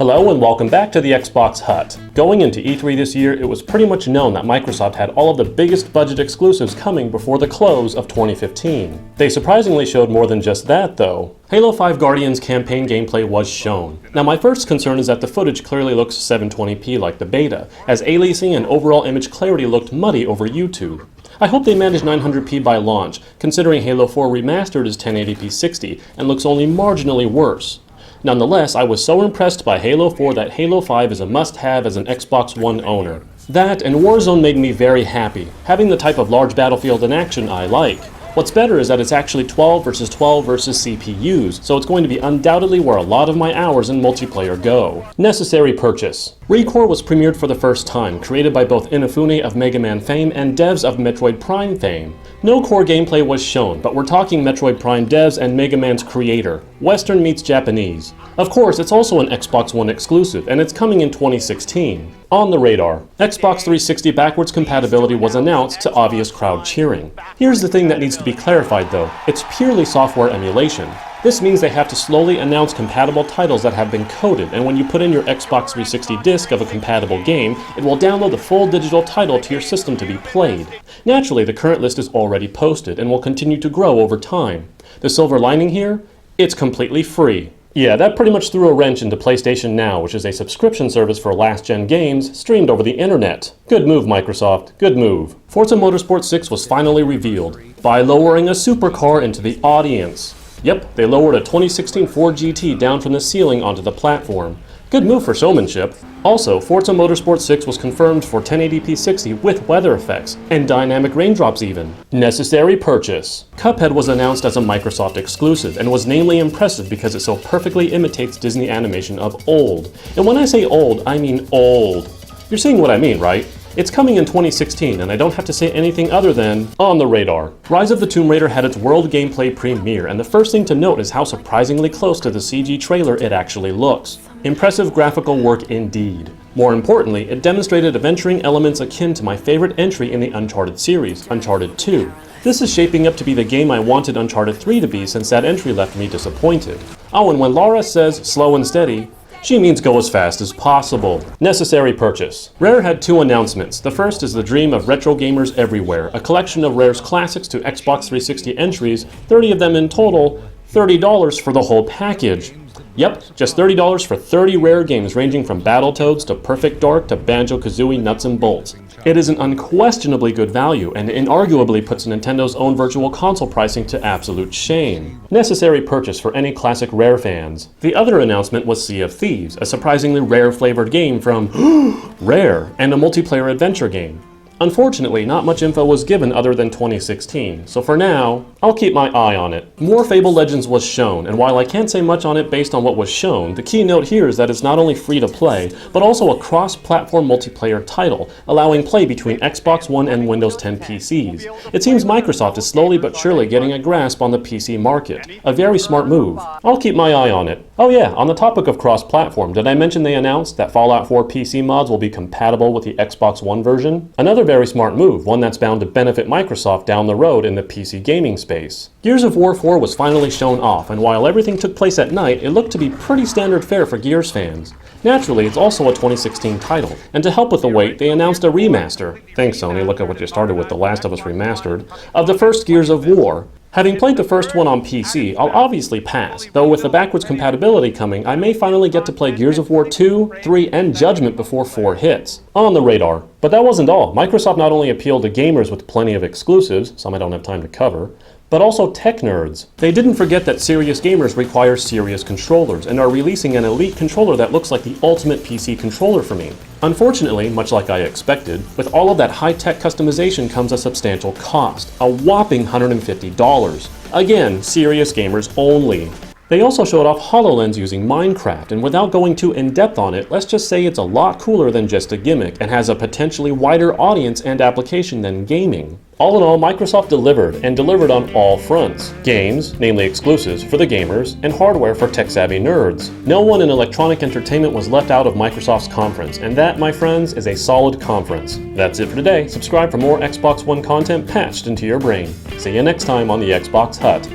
Hello and welcome back to the Xbox Hut. Going into E3 this year, it was pretty much known that Microsoft had all of the biggest budget exclusives coming before the close of 2015. They surprisingly showed more than just that, though. Halo 5 Guardians campaign gameplay was shown. Now my first concern is that the footage clearly looks 720p like the beta, as aliasing and overall image clarity looked muddy over YouTube. I hope they manage 900p by launch, considering Halo 4 Remastered is 1080p 60 and looks only marginally worse. Nonetheless, I was so impressed by Halo 4 that Halo 5 is a must-have as an Xbox One owner. That and Warzone made me very happy, having the type of large battlefield in action I like. What's better is that it's actually 12 versus CPUs, so it's going to be undoubtedly where a lot of my hours in multiplayer go. Necessary purchase. ReCore was premiered for the first time, created by both Inafune of Mega Man fame and devs of Metroid Prime fame. No core gameplay was shown, but we're talking Metroid Prime devs and Mega Man's creator. Western meets Japanese. Of course, it's also an Xbox One exclusive, and it's coming in 2016. On the radar, Xbox 360 backwards compatibility was announced to obvious crowd cheering. Here's the thing that needs to be clarified though, it's purely software emulation. This means they have to slowly announce compatible titles that have been coded, and when you put in your Xbox 360 disc of a compatible game, it will download the full digital title to your system to be played. Naturally, the current list is already posted and will continue to grow over time. The silver lining here? It's completely free. Yeah, that pretty much threw a wrench into PlayStation Now, which is a subscription service for last-gen games streamed over the internet. Good move, Microsoft. Good move. Forza Motorsport 6 was finally revealed by lowering a supercar into the audience. Yep, they lowered a 2016 Ford GT down from the ceiling onto the platform. Good move for showmanship. Also, Forza Motorsport 6 was confirmed for 1080p 60 with weather effects, and dynamic raindrops even. Necessary purchase. Cuphead was announced as a Microsoft exclusive, and was namely impressive because it so perfectly imitates Disney animation of old. And when I say old, I mean old. You're seeing what I mean, right? It's coming in 2016, and I don't have to say anything other than on the radar. Rise of the Tomb Raider had its world gameplay premiere, and the first thing to note is how surprisingly close to the CG trailer it actually looks. Impressive graphical work indeed. More importantly, it demonstrated adventuring elements akin to my favorite entry in the Uncharted series, Uncharted 2. This is shaping up to be the game I wanted Uncharted 3 to be since that entry left me disappointed. Oh, and when Laura says slow and steady, she means go as fast as possible. Necessary purchase. Rare had two announcements. The first is the dream of retro gamers everywhere, a collection of Rare's classics to Xbox 360 entries, 30 of them in total, $30 for the whole package. Yep, just $30 for 30 Rare games ranging from Battletoads to Perfect Dark to Banjo-Kazooie nuts and bolts. It is an unquestionably good value, and inarguably puts Nintendo's own virtual console pricing to absolute shame. Necessary purchase for any classic Rare fans. The other announcement was Sea of Thieves, a surprisingly Rare-flavored game from Rare, and a multiplayer adventure game. Unfortunately, not much info was given other than 2016, so for now, I'll keep my eye on it. More Fable Legends was shown, and while I can't say much on it based on what was shown, the key note here is that it's not only free to play, but also a cross-platform multiplayer title, allowing play between Xbox One and Windows 10 PCs. It seems Microsoft is slowly but surely getting a grasp on the PC market. A very smart move. I'll keep my eye on it. Oh yeah, on the topic of cross-platform, did I mention they announced that Fallout 4 PC mods will be compatible with the Xbox One version? Another very smart move, one that's bound to benefit Microsoft down the road in the PC gaming space. Gears of War 4 was finally shown off, and while everything took place at night, it looked to be pretty standard fare for Gears fans. Naturally, it's also a 2016 title, and to help with the wait, they announced a remaster. Thanks Sony, look at what you started with, The Last of Us Remastered, of the first Gears of War. Having played the first one on PC, I'll obviously pass, though with the backwards compatibility coming, I may finally get to play Gears of War 2, 3, and Judgment before 4 hits. On the radar. But that wasn't all. Microsoft not only appealed to gamers with plenty of exclusives, some I don't have time to cover, but also tech nerds. They didn't forget that serious gamers require serious controllers, and are releasing an elite controller that looks like the ultimate PC controller for me. Unfortunately, much like I expected, with all of that high-tech customization comes a substantial cost, a whopping $150. Again, serious gamers only. They also showed off HoloLens using Minecraft, and without going too in-depth on it, let's just say it's a lot cooler than just a gimmick, and has a potentially wider audience and application than gaming. All in all, Microsoft delivered, and delivered on all fronts. Games, namely exclusives, for the gamers, and hardware for tech-savvy nerds. No one in electronic entertainment was left out of Microsoft's conference, and that, my friends, is a solid conference. That's it for today. Subscribe for more Xbox One content patched into your brain. See you next time on the Xbox Hut.